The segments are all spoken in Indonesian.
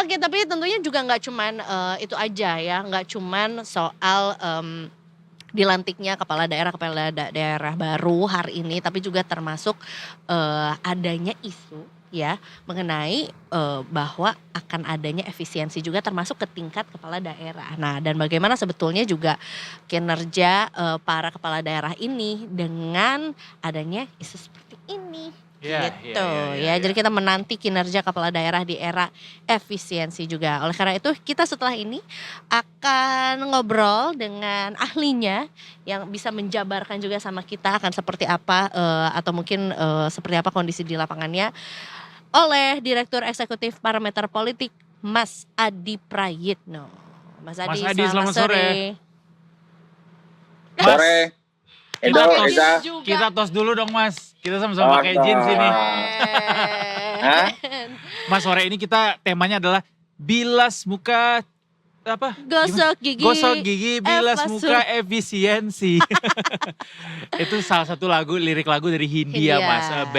Oke, tapi tentunya juga nggak cuman, itu aja ya, nggak cuman soal, dilantiknya kepala daerah baru hari ini, tapi juga termasuk, adanya isu ya mengenai, bahwa akan adanya efisiensi juga termasuk ke tingkat kepala daerah. Nah, dan bagaimana sebetulnya juga kinerja, para kepala daerah ini dengan adanya isu seperti ini, Iya iya gitu iya iya ya. iya. Jadi kita menanti kinerja kepala daerah di era efisiensi juga. Oleh karena itu kita setelah ini akan ngobrol dengan ahlinya yang bisa menjabarkan juga sama kita akan seperti apa, atau mungkin, seperti apa kondisi di lapangannya oleh Direktur Eksekutif Parameter Politik, Mas Adi Prayitno. Mas Mas Adi, Adi selamat selamat sore. sore. Mas, Sore, kita Edo, tos Eza. juga. kita tos dulu dong Mas. Kita sama-sama pakai jeans ini. Hah? Keren. Mas, sore ini kita temanya adalah bilas muka apa? Gosok gigi. Gosok gigi, bilas Eva muka, efisiensi. Itu salah satu lirik lagu dari Hindia, Hindia. Mas.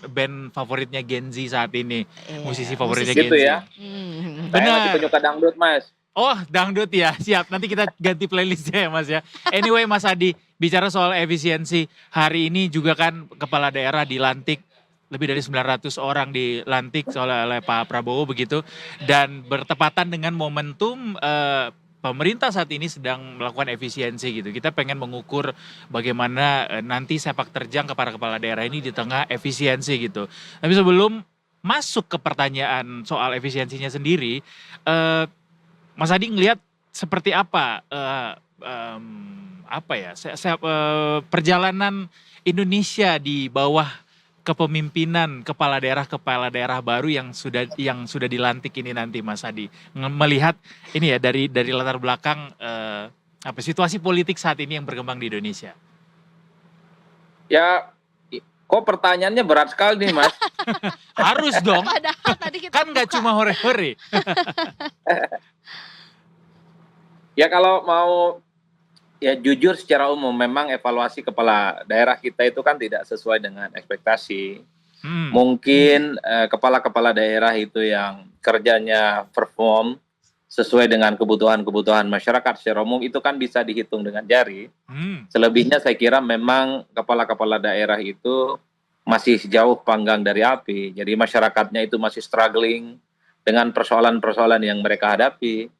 Band favoritnya Gen Z saat ini. Iya, Musisi favoritnya Gitu Gen Z. ya. Hmm. Saya masih Benar. penyuka dangdut, Mas. Oh, dangdut ya. Siap. Nanti kita ganti playlistnya ya, Mas ya. Anyway, Mas Adi, bicara soal efisiensi, hari ini juga kan kepala daerah dilantik, lebih dari 900 orang dilantik oleh Pak Prabowo begitu, dan bertepatan dengan momentum pemerintah saat ini sedang melakukan efisiensi gitu. Kita pengen mengukur bagaimana nanti sepak terjang kepada kepala daerah ini di tengah efisiensi gitu. Tapi sebelum masuk ke pertanyaan soal efisiensinya sendiri, Mas Adi ngelihat seperti apa perjalanan Indonesia di bawah kepemimpinan kepala daerah baru yang sudah dilantik ini nanti, Mas Adi, melihat ini ya dari latar belakang situasi politik saat ini yang berkembang di Indonesia. Ya, kok pertanyaannya berat sekali nih, Mas. Harus dong. Padahal tadi kita Kan nggak cuma hore-hore. Ya kalau mau ya jujur secara umum memang evaluasi kepala daerah kita itu kan tidak sesuai dengan ekspektasi. Mungkin kepala-kepala daerah itu yang kerjanya perform sesuai dengan kebutuhan masyarakat secara umum itu kan bisa dihitung dengan jari. Selebihnya saya kira memang kepala-kepala daerah itu masih jauh panggang dari api. Jadi masyarakatnya itu masih struggling dengan persoalan-persoalan yang mereka hadapi.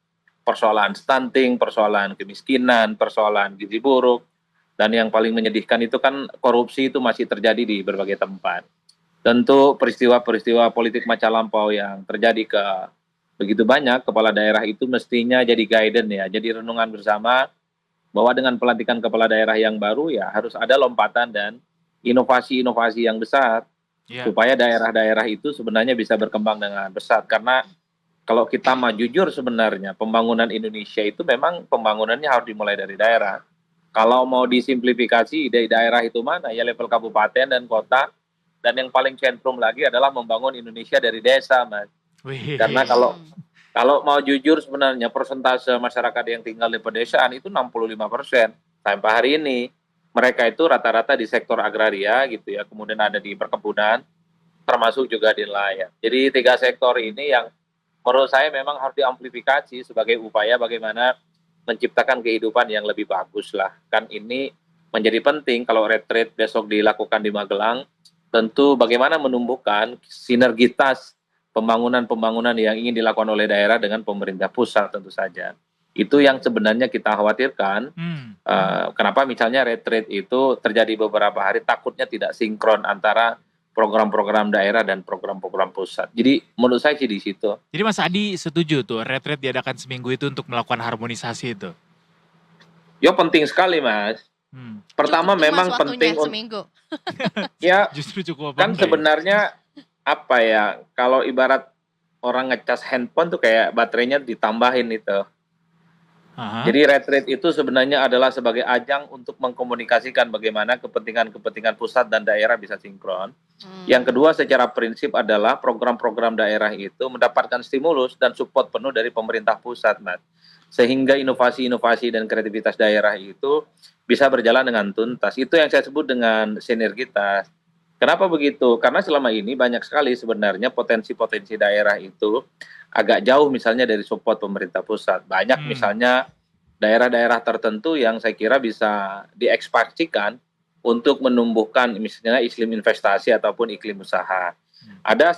Persoalan stunting, persoalan kemiskinan, persoalan gizi buruk. Dan yang paling menyedihkan itu kan korupsi itu masih terjadi di berbagai tempat. Tentu peristiwa-peristiwa politik masa lampau yang terjadi ke begitu banyak kepala daerah itu mestinya jadi guidance ya, jadi renungan bersama bahwa dengan pelantikan kepala daerah yang baru ya harus ada lompatan dan inovasi-inovasi yang besar supaya daerah-daerah itu sebenarnya bisa berkembang dengan besar. Karena kalau kita mau jujur sebenarnya pembangunan Indonesia itu memang pembangunannya harus dimulai dari daerah. Kalau mau disimplifikasi dari daerah itu mana ya level kabupaten dan kota, dan yang paling sentrum lagi adalah membangun Indonesia dari desa, Mas. Karena kalau mau jujur sebenarnya persentase masyarakat yang tinggal di pedesaan itu 65% sampai hari ini. Mereka itu rata-rata di sektor agraria gitu ya, kemudian ada di perkebunan, termasuk juga di nelayan. Jadi 3 sektor ini yang menurut saya memang harus diamplifikasi sebagai upaya bagaimana menciptakan kehidupan yang lebih bagus lah. Kan ini menjadi penting kalau retreat besok dilakukan di Magelang, tentu bagaimana menumbuhkan sinergitas pembangunan-pembangunan yang ingin dilakukan oleh daerah dengan pemerintah pusat tentu saja. Itu yang sebenarnya kita khawatirkan. Kenapa misalnya retreat itu terjadi beberapa hari takutnya tidak sinkron antara program-program daerah dan program-program pusat. Jadi menurut saya sih di situ. Jadi Mas Adi setuju tuh retreat diadakan seminggu itu untuk melakukan harmonisasi itu? Ya penting sekali, Mas. Pertama cukup memang mas penting seminggu. Ya justru cukup kan sebenarnya apa ya, kalau ibarat orang ngecas handphone tuh kayak baterainya ditambahin itu. Jadi retreat itu sebenarnya adalah sebagai ajang untuk mengkomunikasikan bagaimana kepentingan-kepentingan pusat dan daerah bisa sinkron. Yang kedua secara prinsip adalah program-program daerah itu mendapatkan stimulus dan support penuh dari pemerintah pusat, Mas. Sehingga inovasi-inovasi dan kreativitas daerah itu bisa berjalan dengan tuntas. Itu yang saya sebut dengan sinergitas. Kenapa begitu? Karena selama ini banyak sekali sebenarnya potensi-potensi daerah itu agak jauh misalnya dari support pemerintah pusat. Banyak Hmm. misalnya daerah-daerah tertentu yang saya kira bisa diekspansikan untuk menumbuhkan misalnya iklim investasi ataupun iklim usaha. Ada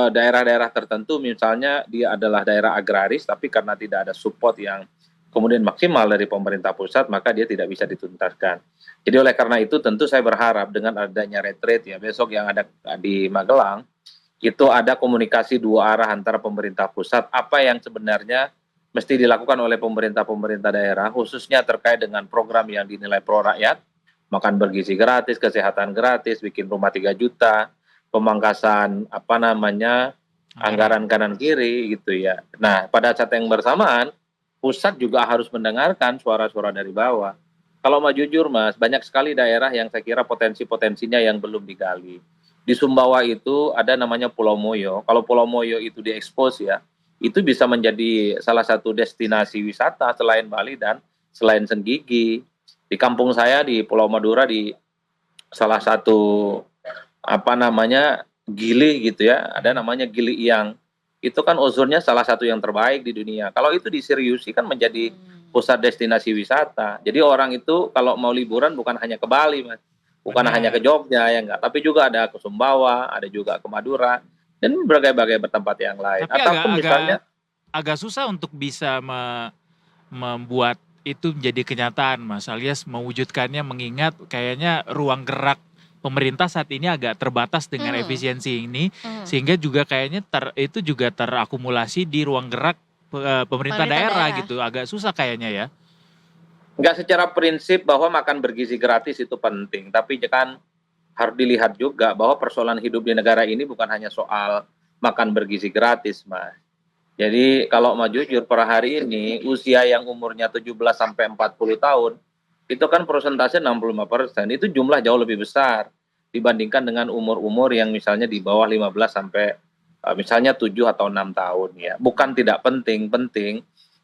daerah-daerah tertentu misalnya dia adalah daerah agraris tapi karena tidak ada support yang kemudian maksimal dari pemerintah pusat maka dia tidak bisa dituntaskan. Jadi oleh karena itu tentu saya berharap dengan adanya retreat ya besok yang ada di Magelang itu ada komunikasi dua arah antara pemerintah pusat apa yang sebenarnya mesti dilakukan oleh pemerintah-pemerintah daerah khususnya terkait dengan program yang dinilai pro rakyat, makan bergizi gratis, kesehatan gratis, bikin rumah 3 juta, pemangkasan anggaran kanan kiri gitu ya. Nah, pada saat yang bersamaan pusat juga harus mendengarkan suara-suara dari bawah. Kalau mau jujur Mas, banyak sekali daerah yang saya kira potensi-potensinya yang belum digali. Di Sumbawa itu ada namanya Pulau Moyo. Kalau Pulau Moyo itu diekspos ya, itu bisa menjadi salah satu destinasi wisata selain Bali dan selain Senggigi. Di kampung saya di Pulau Madura di salah satu Gili gitu ya, ada namanya Gili Iyang. Itu kan ozonnya salah satu yang terbaik di dunia. Kalau itu diseriusi kan menjadi pusat destinasi wisata. Jadi orang itu kalau mau liburan bukan hanya ke Bali, Mas. Bukan hanya ke Jogja ya enggak, tapi juga ada ke Sumbawa, ada juga ke Madura dan berbagai-bagai tempat yang lain. Tapi Ataupun misalnya agak susah untuk bisa membuat itu menjadi kenyataan, Mas, alias mewujudkannya mengingat kayaknya ruang gerak pemerintah saat ini agak terbatas dengan efisiensi ini, sehingga juga kayaknya itu juga terakumulasi di ruang gerak pemerintah daerah gitu, agak susah kayaknya ya. Enggak secara prinsip bahwa makan bergizi gratis itu penting, tapi kan harus dilihat juga bahwa persoalan hidup di negara ini bukan hanya soal makan bergizi gratis, Mas. Jadi kalau mau jujur per hari ini usia yang umurnya 17 sampai 40 tahun itu kan persentase 65%. Itu jumlah jauh lebih besar dibandingkan dengan umur-umur yang misalnya di bawah 15 sampai misalnya 7 atau 6 tahun ya. Bukan tidak penting,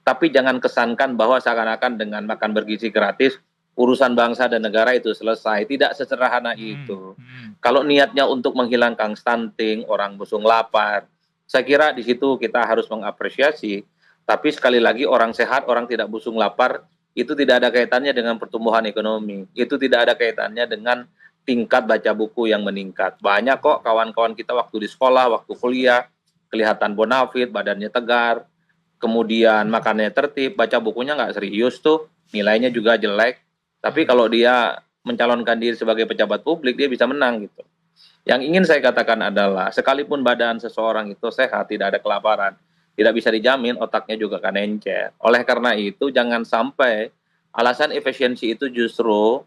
tapi jangan kesankan bahwa seakan-akan dengan makan bergizi gratis urusan bangsa dan negara itu selesai. Tidak sesederhana itu. Kalau niatnya untuk menghilangkan stunting, orang busung lapar, saya kira di situ kita harus mengapresiasi. Tapi sekali lagi orang sehat, orang tidak busung lapar, itu tidak ada kaitannya dengan pertumbuhan ekonomi. Itu tidak ada kaitannya dengan tingkat baca buku yang meningkat. Banyak kok kawan-kawan kita waktu di sekolah, waktu kuliah, kelihatan bonafit, badannya tegar, kemudian makannya tertib, baca bukunya nggak serius tuh, nilainya juga jelek. Tapi kalau dia mencalonkan diri sebagai pejabat publik, dia bisa menang gitu. Yang ingin saya katakan adalah, sekalipun badan seseorang itu sehat, tidak ada kelaparan, tidak bisa dijamin otaknya juga akan encer. Oleh karena itu, jangan sampai alasan efisiensi itu justru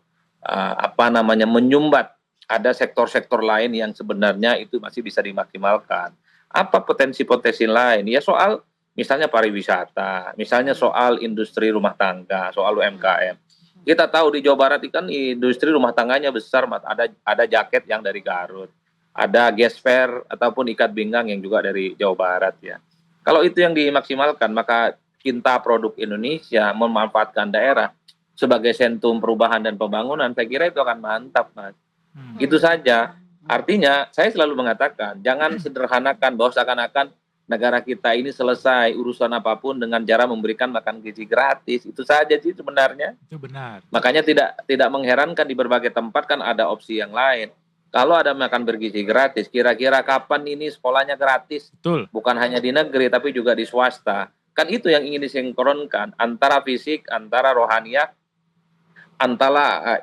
menyumbat ada sektor-sektor lain yang sebenarnya itu masih bisa dimaksimalkan. Apa potensi-potensi lain? Ya soal misalnya pariwisata, misalnya soal industri rumah tangga, soal UMKM. Kita tahu di Jawa Barat kan industri rumah tangganya besar, Mas. Ada jaket yang dari Garut, ada gesper ataupun ikat pinggang yang juga dari Jawa Barat ya. Kalau itu yang dimaksimalkan, maka cinta produk Indonesia memanfaatkan daerah sebagai sentrum perubahan dan pembangunan, saya kira itu akan mantap, Mas. Itu saja. Artinya, saya selalu mengatakan, jangan sederhanakan bahwa seakan-akan negara kita ini selesai urusan apapun dengan cara memberikan makan gizi gratis. Itu saja sih sebenarnya. Itu benar. Makanya tidak mengherankan di berbagai tempat kan ada opsi yang lain. Kalau ada makan bergizi gratis, kira-kira kapan ini sekolahnya gratis? Betul. Bukan hanya di negeri, tapi juga di swasta. Kan itu yang ingin disinkronkan antara fisik, antara rohaniah, antara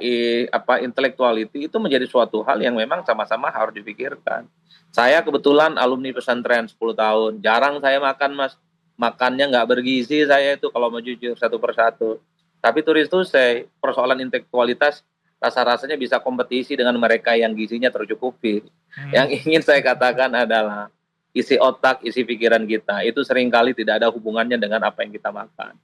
intellectuality itu menjadi suatu hal yang memang sama-sama harus dipikirkan. Saya kebetulan alumni pesantren 10 tahun, jarang saya makan, Mas. Makannya nggak bergizi saya itu kalau mau jujur satu persatu. Tapi turis tuh saya persoalan intelektualitas rasa-rasanya bisa kompetisi dengan mereka yang gizinya tercukupi. Yang ingin saya katakan adalah isi otak, isi pikiran kita itu seringkali tidak ada hubungannya dengan apa yang kita makan.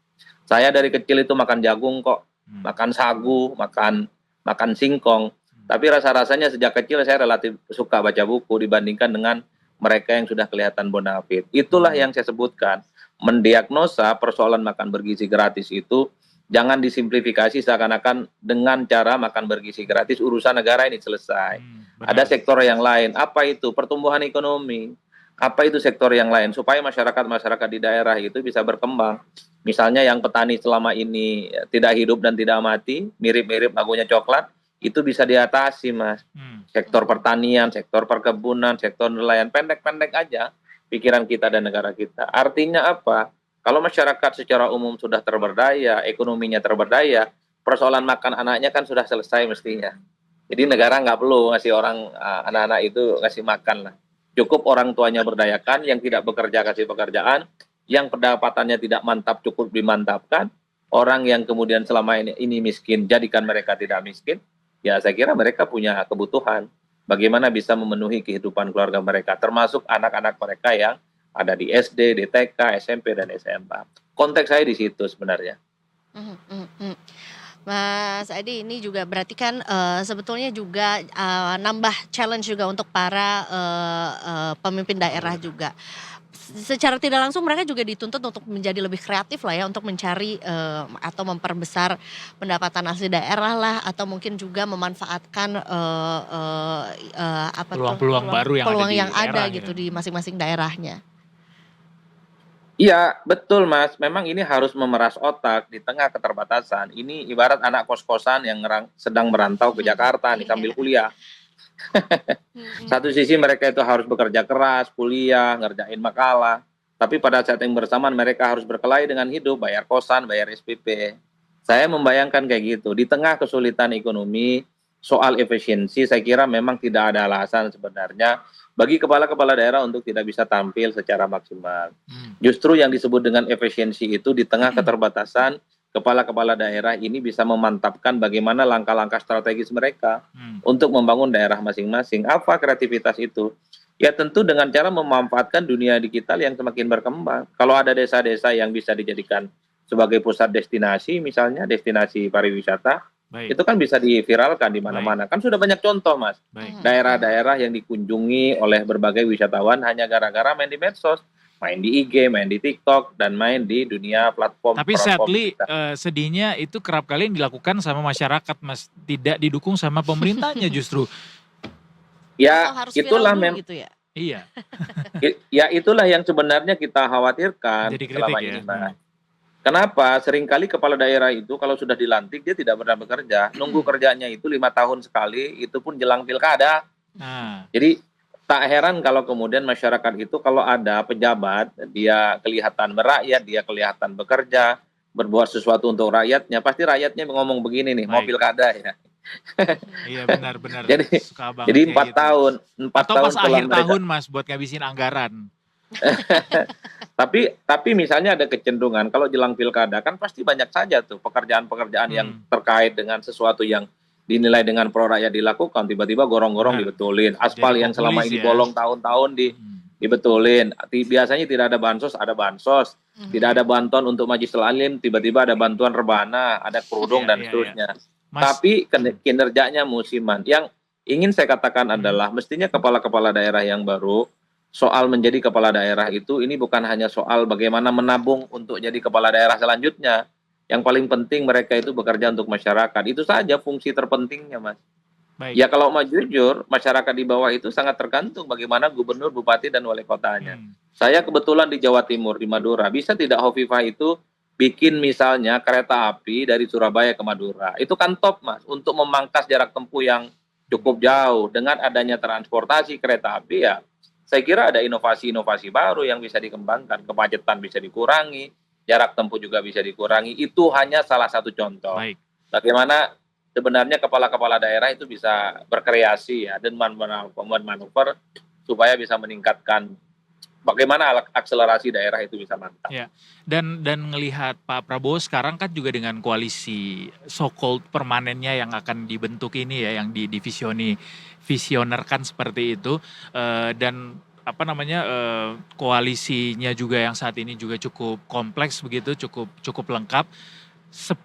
Saya dari kecil itu makan jagung kok, makan sagu, makan singkong. Tapi rasa-rasanya sejak kecil saya relatif suka baca buku dibandingkan dengan mereka yang sudah kelihatan bonafit. Itulah yang saya sebutkan. Mendiagnosa persoalan makan bergizi gratis itu jangan disimplifikasi seakan-akan dengan cara makan bergizi gratis urusan negara ini selesai. Ada benar. sektor yang lain. Apa itu? Pertumbuhan ekonomi. Apa itu sektor yang lain? Supaya masyarakat-masyarakat di daerah itu bisa berkembang. Misalnya yang petani selama ini tidak hidup dan tidak mati, mirip-mirip lagunya Coklat, itu bisa diatasi, Mas. Hmm. Sektor pertanian, sektor perkebunan, sektor nelayan, pendek-pendek aja pikiran kita dan negara kita. Artinya apa? Kalau masyarakat secara umum sudah terberdaya, ekonominya terberdaya, persoalan makan anaknya kan sudah selesai mestinya. Jadi negara nggak perlu ngasih orang anak-anak itu ngasih makan lah. Cukup orang tuanya berdayakan, yang tidak bekerja kasih pekerjaan, yang pendapatannya tidak mantap cukup dimantapkan. Orang yang kemudian selama ini miskin, jadikan mereka tidak miskin. Ya saya kira mereka punya kebutuhan. Bagaimana bisa memenuhi kehidupan keluarga mereka, termasuk anak-anak mereka yang ada di SD, di TK, SMP, dan SMA. Konteks saya di situ sebenarnya. Mhm, mhm, mhm. Mas Adi, ini juga berarti kan sebetulnya juga nambah challenge juga untuk para pemimpin daerah juga. Secara tidak langsung mereka juga dituntut untuk menjadi lebih kreatif lah ya, untuk mencari atau memperbesar pendapatan asli daerah lah, atau mungkin juga memanfaatkan apa tuh, Peluang-peluang baru yang ada peluang di yang ada daerah gitu gitu. di masing-masing daerahnya. Iya, betul Mas. Memang ini harus memeras otak di tengah keterbatasan. Ini ibarat anak kos-kosan yang sedang merantau ke Jakarta nih sambil Iya. kuliah. Mhm. Satu sisi mereka itu harus bekerja keras, kuliah, ngerjain makalah. Tapi pada saat yang bersamaan mereka harus berkelahi dengan hidup, bayar kosan, bayar SPP. Saya membayangkan kayak gitu. Di tengah kesulitan ekonomi, soal efisiensi, saya kira memang tidak ada alasan sebenarnya bagi kepala-kepala daerah untuk tidak bisa tampil secara maksimal. Hmm. Justru yang disebut dengan efisiensi itu di tengah keterbatasan, kepala-kepala daerah ini bisa memantapkan bagaimana langkah-langkah strategis mereka Hmm. untuk membangun daerah masing-masing. Apa kreativitas itu? Ya tentu dengan cara memanfaatkan dunia digital yang semakin berkembang. Kalau ada desa-desa yang bisa dijadikan sebagai pusat destinasi, misalnya destinasi pariwisata, Baik, itu kan bisa diviralkan di baik, mana-mana. Kan sudah banyak contoh, Mas. baik. Mhm, mhm. Daerah-daerah yang dikunjungi oleh berbagai wisatawan hanya gara-gara main di medsos, main di IG, main di TikTok, dan main di dunia platform Tapi platform sadly digital. sedihnya itu kerap kali yang dilakukan sama masyarakat Mas, tidak didukung sama pemerintahnya justru. Atau Ya, harus viral itulah dulu gitu ya? Iya, ya itulah yang sebenarnya kita khawatirkan jadi kritik selama ya. ini, Mas. Kenapa? Seringkali kepala daerah itu kalau sudah dilantik dia tidak pernah bekerja. Nunggu kerjanya itu 5 tahun sekali, itu pun jelang pilkada. Nah, Jadi tak heran kalau kemudian masyarakat itu kalau ada pejabat, dia kelihatan merakyat, dia kelihatan bekerja, berbuat sesuatu untuk rakyatnya, pasti rakyatnya ngomong begini nih, mau baik. pilkada ya. Iya benar-benar Jadi suka banget jadi kayak empat gitu. tahun, empat Atau tahun pas setelah akhir mereka. tahun Mas buat ngabisin anggaran. Tapi misalnya ada kecenderungan kalau jelang pilkada kan pasti banyak saja tuh pekerjaan-pekerjaan yang terkait dengan sesuatu yang dinilai dengan pro rakyat dilakukan, tiba-tiba gorong-gorong Benar. dibetulin, Jadi aspal yang selama populis ini ya. bolong tahun-tahun Hmm. dibetulin. Biasanya tidak ada bansos, ada bansos. Tidak ada bantuan untuk Majelis Alim, tiba-tiba ada bantuan rebana, ada kerudung Iya, dan iya, iya. seterusnya. Mas, Tapi kinerjanya musiman. Yang ingin saya katakan Hmm. adalah mestinya kepala-kepala daerah yang baru, soal menjadi kepala daerah itu ini bukan hanya soal bagaimana menabung untuk jadi kepala daerah selanjutnya. Yang paling penting mereka itu bekerja untuk masyarakat. Itu saja fungsi terpentingnya, Mas. baik. Ya kalau mau jujur, masyarakat di bawah itu sangat tergantung bagaimana gubernur, bupati, dan wali kotanya. Hmm. Saya kebetulan di Jawa Timur, di Madura. Bisa tidak Hovifah itu bikin misalnya kereta api dari Surabaya ke Madura? Itu kan top, Mas, untuk memangkas jarak tempuh yang cukup jauh. Dengan adanya transportasi kereta api ya, saya kira ada inovasi-inovasi baru yang bisa dikembangkan. Kemacetan bisa dikurangi, jarak tempuh juga bisa dikurangi. Itu hanya salah satu contoh. Baik. Bagaimana sebenarnya kepala-kepala daerah itu bisa berkreasi ya dan manuver supaya bisa meningkatkan bagaimana akselerasi daerah itu bisa mantap. Ya. Dan ngelihat Pak Prabowo sekarang kan juga dengan koalisi so-called permanennya yang akan dibentuk ini ya, yang visionerkan seperti itu, dan apa namanya, koalisinya juga yang saat ini juga cukup kompleks begitu, cukup lengkap.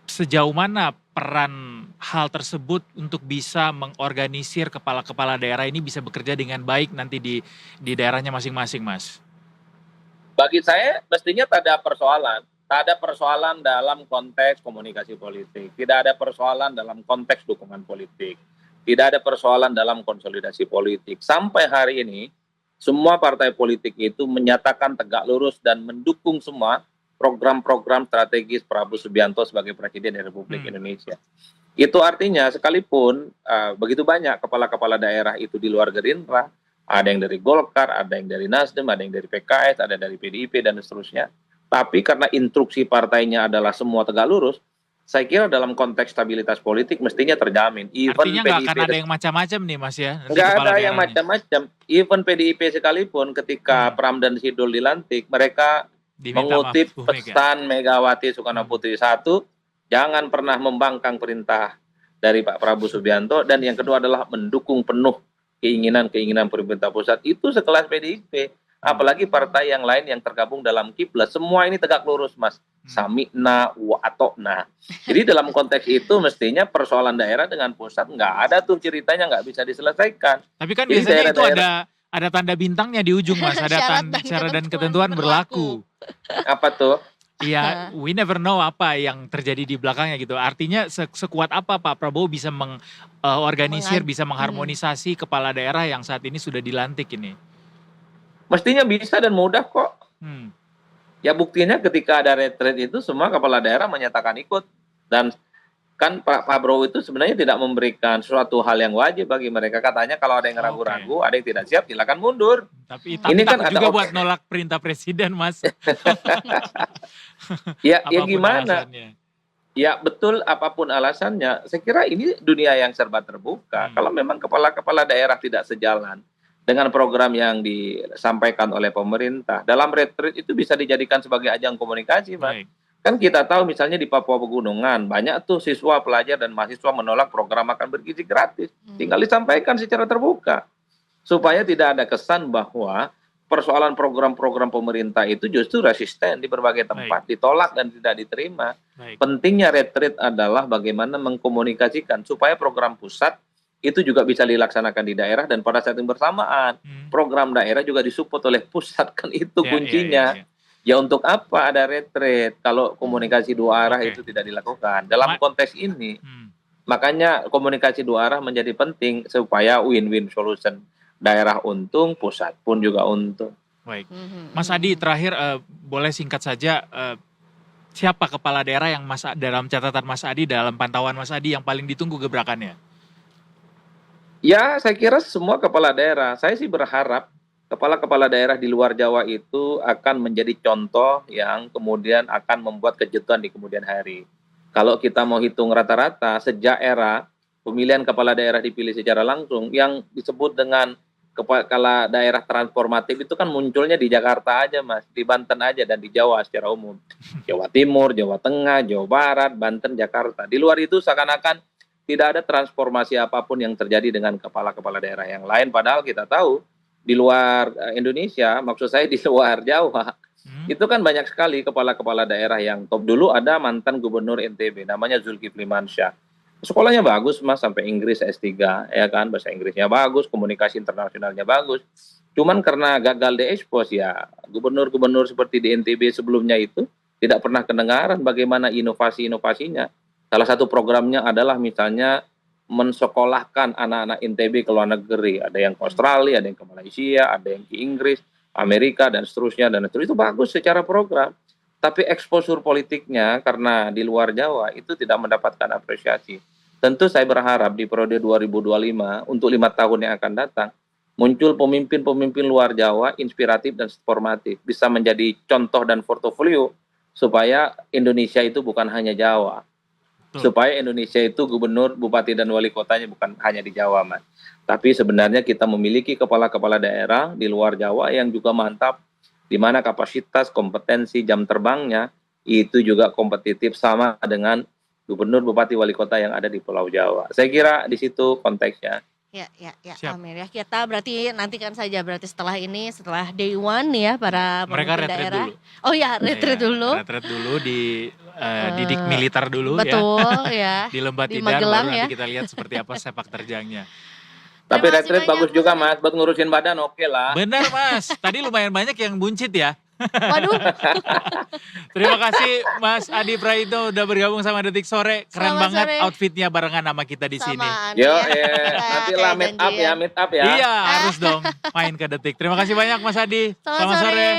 Sejauh mana peran hal tersebut untuk bisa mengorganisir kepala-kepala daerah ini bisa bekerja dengan baik nanti di daerahnya masing-masing, Mas? Bagi saya mestinya tak ada persoalan dalam konteks komunikasi politik, tidak ada persoalan dalam konteks dukungan politik. tidak ada persoalan dalam konsolidasi politik. Sampai hari ini, semua partai politik itu menyatakan tegak lurus dan mendukung semua program-program strategis Prabowo Subianto sebagai Presiden Republik Indonesia. Itu artinya sekalipun begitu banyak kepala-kepala daerah itu di luar Gerindra, ada yang dari Golkar, ada yang dari Nasdem, ada yang dari PKS, ada dari PDIP, dan seterusnya. Tapi karena instruksi partainya adalah semua tegak lurus, saya kira dalam konteks stabilitas politik mestinya terjamin. Even Artinya nggak PDIP akan ada yang macam-macam nih Mas ya? Nanti nggak kepala ada yang daerahnya. macam-macam. Even PDIP sekalipun ketika Pram dan Sidul dilantik, mereka Diminta mengutip maaf, Bu Mega. pesan Megawati Soekarno Putri I, jangan pernah membangkang perintah dari Pak Prabowo Subianto, dan yang kedua adalah mendukung penuh keinginan pemerintah pusat. Itu sekelas PDIP, apalagi partai yang lain yang tergabung dalam kiblat, semua ini tegak lurus, Mas. Sami'na wa atokna. Jadi dalam konteks itu mestinya persoalan daerah dengan pusat nggak ada tuh ceritanya, nggak bisa diselesaikan. Tapi kan Jadi biasanya itu daerah-daerah- ada tanda bintangnya di ujung Mas, ada syarat dan ketentuan berlaku. Apa tuh? Iya, we never know apa yang terjadi di belakangnya gitu. Artinya sekuat apa Pak Prabowo bisa mengorganisir, bisa mengharmonisasi kepala daerah yang saat ini sudah dilantik ini. Mestinya bisa dan mudah kok. Hmm. Ya buktinya ketika ada retret itu semua kepala daerah menyatakan ikut. Dan kan Pak Prabowo itu sebenarnya tidak memberikan suatu hal yang wajib bagi mereka. Katanya kalau ada yang ragu-ragu, ada yang tidak siap, silakan mundur. Tapi Ini kan takut ada juga buat nolak perintah presiden Mas. Ya Apapun gimana? alasannya. Ya betul, apapun alasannya. Saya kira ini dunia yang serba terbuka. Kalau memang kepala-kepala daerah tidak sejalan dengan program yang disampaikan oleh pemerintah, dalam retreat itu bisa dijadikan sebagai ajang komunikasi, Mas. Baik. Kan kita tahu misalnya di Papua Pegunungan, banyak tuh siswa, pelajar, dan mahasiswa menolak program makan bergizi gratis. Tinggal disampaikan secara terbuka. Supaya tidak ada kesan bahwa persoalan program-program pemerintah itu justru resisten di berbagai tempat, ditolak dan tidak diterima. Baik. Pentingnya retreat adalah bagaimana mengkomunikasikan supaya program pusat itu juga bisa dilaksanakan di daerah, dan pada saat yang bersamaan program daerah juga disupport oleh pusat, kan itu kuncinya. Ya untuk apa ada retreat kalau komunikasi dua arah itu tidak dilakukan dalam konteks ini. Makanya komunikasi dua arah menjadi penting supaya win-win solution. Daerah untung, pusat pun juga untung. Baik. Mas Adi, terakhir boleh singkat saja, siapa kepala daerah yang dalam catatan Mas Adi, dalam pantauan Mas Adi yang paling ditunggu gebrakannya? Ya, saya kira semua kepala daerah. Saya sih berharap kepala-kepala daerah di luar Jawa itu akan menjadi contoh yang kemudian akan membuat kejutan di kemudian hari. Kalau kita mau hitung rata-rata, sejak era pemilihan kepala daerah dipilih secara langsung, yang disebut dengan kepala daerah transformatif itu kan munculnya di Jakarta aja, Mas, di Banten aja, dan di Jawa secara umum. Jawa Timur, Jawa Tengah, Jawa Barat, Banten, Jakarta. Di luar itu seakan-akan tidak ada transformasi apapun yang terjadi dengan kepala-kepala daerah yang lain. Padahal kita tahu di luar Indonesia, maksud saya di luar Jawa, itu kan banyak sekali kepala-kepala daerah yang top. Dulu ada mantan gubernur NTB, namanya Zulkifli Mansyah. Sekolahnya bagus, Mas, sampai Inggris S3, ya kan, bahasa Inggrisnya bagus, komunikasi internasionalnya bagus. Cuman karena gagal diekspos, ya gubernur-gubernur seperti di NTB sebelumnya itu tidak pernah kedengaran bagaimana inovasi-inovasinya. Salah satu programnya adalah misalnya mensekolahkan anak-anak NTB ke luar negeri. Ada yang ke Australia, ada yang ke Malaysia, ada yang ke Inggris, Amerika, dan seterusnya. Dan itu bagus secara program. Tapi eksposur politiknya karena di luar Jawa itu tidak mendapatkan apresiasi. Tentu saya berharap di periode 2025 untuk 5 tahun yang akan datang, muncul pemimpin-pemimpin luar Jawa inspiratif dan formatif. Bisa menjadi contoh dan portofolio supaya Indonesia itu bukan hanya Jawa. Supaya Indonesia itu gubernur, bupati, dan wali kotanya bukan hanya di Jawa, Mas. Tapi sebenarnya kita memiliki kepala-kepala daerah di luar Jawa yang juga mantap, di mana kapasitas, kompetensi, jam terbangnya itu juga kompetitif sama dengan gubernur, bupati, wali kota yang ada di Pulau Jawa. Saya kira di situ konteksnya. Ya, Amir ya. Kita berarti nantikan saja berarti setelah ini, setelah day one ya para mereka pemimpin retreat daerah. dulu. Oh ya, retreat dulu. Retreat dulu di didik militer dulu. Betul, ya. ya. Di Lembah Di Tidar, Magelang, baru ya. nanti kita lihat seperti apa sepak terjangnya. Tapi Terima kasih retreat banyak, bagus Mas juga, Adi. Mas, buat ngurusin badan, oke lah. Benar Mas, tadi lumayan banyak yang buncit ya. Waduh. Terima kasih Mas Adi Praitno udah bergabung sama Detik Sore. Keren Selamat banget sore. outfitnya barengan sama kita di sini. Sama Yo, Kita nanti lah kayak meet up ya, janjian. meet up ya. Iya, harus dong main ke Detik. Terima kasih banyak Mas Adi. Selamat sore.